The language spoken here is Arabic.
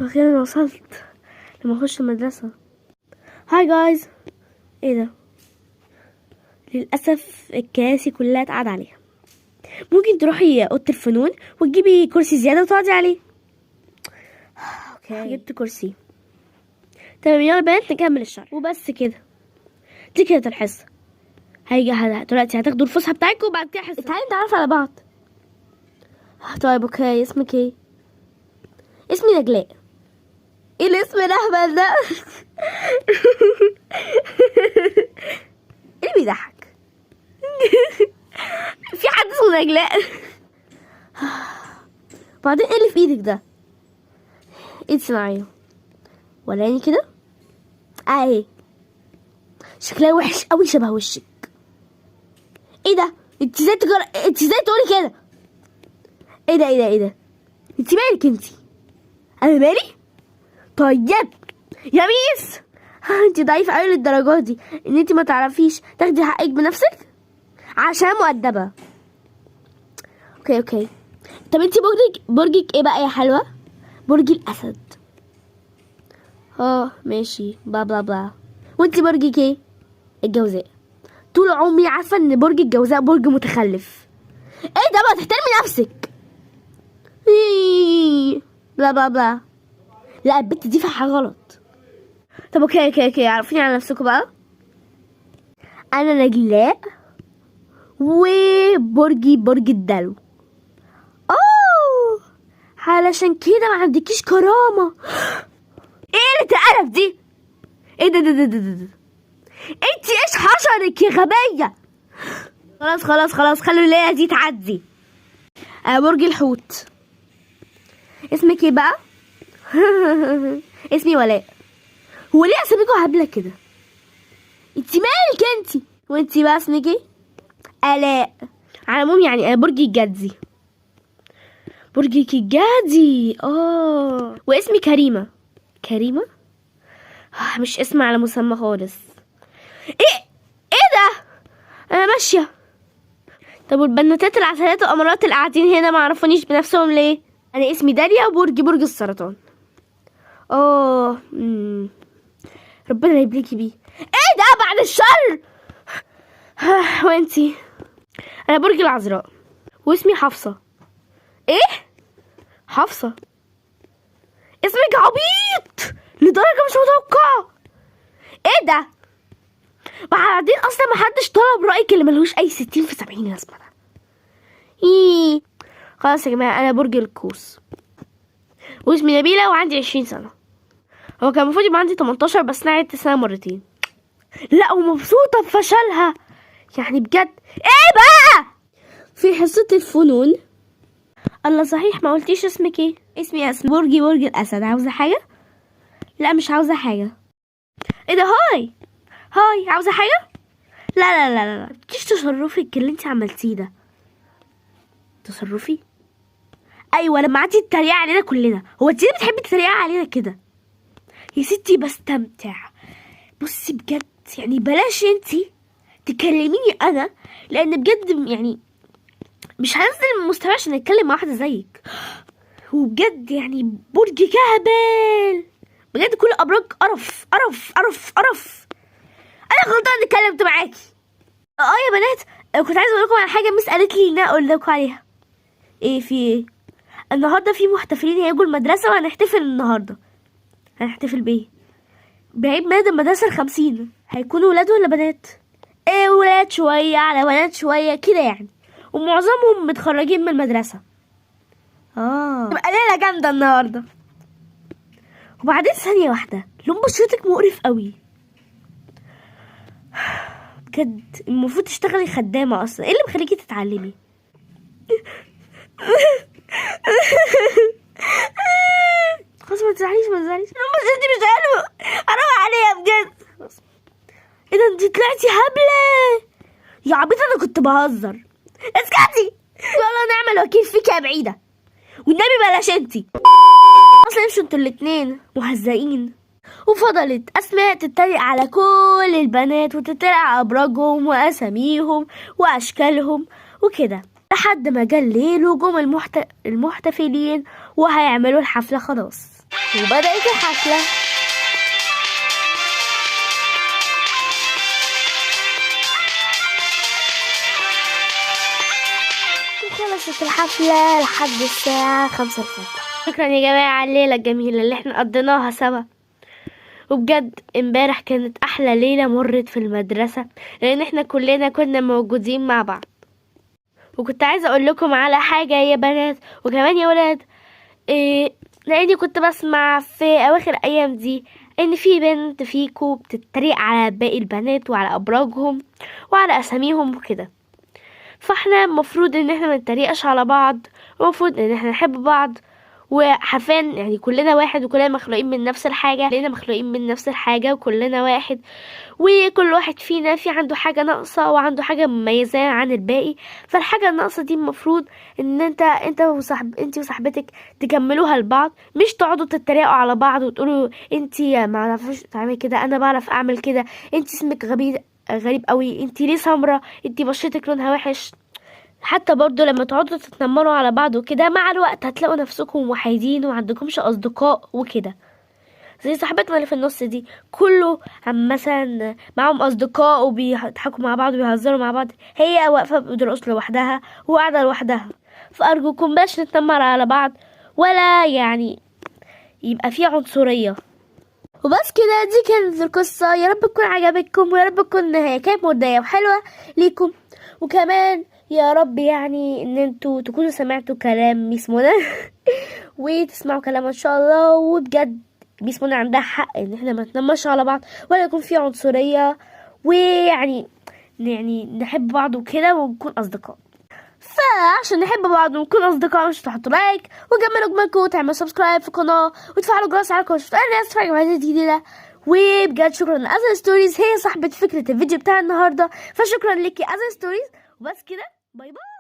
اخيرا وصلت لما اخش المدرسة. هاي جايز. ايه ده؟ للأسف الكراسي كلها اتقعد عليها. ممكن تروحي اوضة الفنون وتجيبي كرسي زيادة وتقعدي عليه. اوكي جبت كرسي. تمام يلا بنات نكمل الشرح وبس كده. دي كده الحصة. هيجي دلوقتي هتاخدوا الفسحة بتاعتكم وبعد كده حصة. تعالي نتعرف على بعض. طيب اوكي اسمك ايه؟ اسمي نجلاء. ايه الاسم الاهبل ده؟ ايه اللي بيضحك؟ في حد اسمه نجلاء؟ بعدين ايه اللي في ايدك ده؟ ايد صناعية وراني كده. اهي شكلها وحش قوي شبه وشك. ايه ده؟ انت ازاي تقولي كده؟ ايه ده؟ انت مالك انت؟ انا مالي؟ طيب يا ميس انت ضعيفة قوي للدرجة دي ان انت ما تعرفيش تاخدي حقك بنفسك عشان مؤدبة. اوكي طب انت برجك ايه بقى يا حلوة؟ برج الاسد. ماشي بلا بلا بلا. وانت برجك ايه؟ الجوزاء. طول عمري عارفة ان برج الجوزاء برج متخلف. ايه ده بقى؟ تحترمي نفسك. بلا بلا بلا. لا البت دي في حاجة غلط. طب اوكي عرفيني على نفسكم بقى. انا نجلاء وبرجي برج الدلو. علشان كده ما عندكيش كرامة. ايه اللي اتقلب دي؟ ايه ده انت ايش حشرك يا غبية؟ خلاص خلوا الليلة دي تعدي. برج الحوت. اسمك ايه بقى؟ اسمي ولاء. هو ليه اساميكوا هبلة كده؟ انت مالك انت؟ وانت بقى اسمك ايه؟ آلاء. على العموم يعني انا برج الجدي. برجك الجدي. واسمي كريمة. كريمة؟ مش اسم على مسمى خالص. ايه ده؟ انا ماشية. طب والبنوتات العسلات والامارات اللي قاعدين هنا ما عرفونيش بنفسهم ليه؟ انا اسمي داليا وبرج السرطان. ربنا يبليكي بيه. ايه ده بعد الشر؟ وانتي؟ انا برج العذراء واسمي حفصة. ايه؟ حفصة؟ اسمك عبيط لدرجة مش متوقعة. ايه ده؟ بعدين اصلا محدش طلب رأيك اللي ملهوش اي 60 في 70 لازمة ده. خلاص يا جماعة انا برج القوس واسمي نبيلة وعندي 20 سنة. هو كان المفروض يبقى عندي 18 بس انا عدت السنة مرتين. لا ومبسوطة بفشلها يعني بجد. ايه بقى؟ في حصة الفنون. الله صحيح ما قلتيش اسمك ايه؟ اسمي برج الاسد. عاوزة حاجة؟ لا مش عاوزة حاجة. ايه ده؟ هاي عاوزة حاجة؟ لا مش تصرفك اللي انت عملتيه ده. تصرفي؟ ايوه لما قعدتي تتريقي علينا كلنا. هو انت ليه بتحبي تتريقي علينا كده؟ يا ستي بستمتع. بصي بجد يعني بلاش انتي تكلميني انا لان بجد يعني مش هنزل من مستوى عشان اتكلم مع واحده زيك. وبجد يعني برج كهبل بجد. كل ابراج قرف. انا غلطانه اني اتكلمت معاكي. يا بنات كنت عايزه اقول لكم على حاجه مس قالت لي ان اقول لكم عليها. في ايه؟ النهارده في محتفلين هيجوا المدرسه وهنحتفل النهارده. هنحتفل بايه؟ بعيد ميلاد المدرسه ال50. هيكونوا ولاد ولا بنات؟ ولاد شويه على بنات شويه كده يعني ومعظمهم متخرجين من المدرسه. تبقى ليله جامده النهارده. وبعدين ثانيه واحده لون بشرتك مقرف قوي بجد. المفروض تشتغلي خدامه اصلا. ايه اللي مخليكي تتعلمي؟ خلاص ما تزعليش لون بشرتي مش حلوه. حرام عليها بجد. ايه ده انت طلعتي هبله يا عبيطه. انا كنت بهزر. اسكتي. يلا نعمل وكيل فيك يا بعيده والنبي بلاش انتي. اصلا امشوا انتوا الاتنين مهزئين. وفضلت اسماء تتريق على كل البنات وتتريق على ابراجهم واساميهم واشكالهم وكده. لحد ما جه الليل وجم المحتفلين وهيعملوا الحفلة خلاص. وبدأت الحفلة. وخلصت الحفلة لحد الساعة 5 الفجر. شكرا يا جماعة على الليلة الجميلة اللي احنا قضيناها سوا. وبجد امبارح كانت احلى ليلة مرت في المدرسة، لان احنا كلنا كنا موجودين مع بعض. وكنت عايزة اقول لكم على حاجة يا بنات وكمان يا ولاد، لاني كنت بسمع في اواخر ايام دي ان في بنت فيكو بتتريق على باقي البنات وعلى ابراجهم وعلى اساميهم وكده. فاحنا المفروض ان احنا منتريقش على بعض، ومفروض ان احنا نحب بعض، وحرفيا يعني كلنا واحد وكلنا مخلوقين من نفس الحاجة، كلنا مخلوقين من نفس الحاجة وكلنا واحد، وكل واحد فينا في عنده حاجة ناقصة وعنده حاجة مميزة عن الباقي. فالحاجة الناقصة دي المفروض ان انت وصاحبتك تكملوها لبعض، مش تقعدوا تتريقوا على بعض وتقولوا انت ما عرفتش تعملي كده، انا بعرف اعمل كده، انت اسمك غريب قوي، انت ليه سمرة، انت بشرتك لونها وحش. حتى برضو لما تقعدوا تتنمروا على بعض وكده، مع الوقت هتلاقوا نفسكم وحيدين ومعندكمش اصدقاء وكده. زي صاحبتنا اللي في النص دي، كله مثلا معهم اصدقاء وبيضحكوا مع بعض وبيهزروا مع بعض، هي واقفه بترقص لوحدها وقاعده لوحدها. فارجوكم باش نتنمر على بعض، ولا يعني يبقى في عنصريه. وبس كده، دي كانت القصه. يا رب تكون عجبتكم، ويا رب تكون هي كانت مرديه وحلوه ليكم. وكمان يا رب يعني ان انتوا تكونوا سمعتوا كلام ميس منى وتسمعوا كلام ان شاء الله. وبجد ميس منى عندها حق ان احنا ما نتنمرش على بعض ولا يكون في عنصريه، ويعني نحب بعض وكده ونكون اصدقاء. فعشان نحب بعض ونكون اصدقاء، مش تحطوا لايك وكملوا جمالكم وتعملوا سبسكرايب في القناه وتفعلوا الجرس على عشان الناس تتفرج على فيديوهات جديده. وبجد شكرا لأزل ستوريز، هي صاحبة فكرة الفيديو بتاع النهارده، فشكرا لك يا أزل ستوريز. وبس كده، باي باي.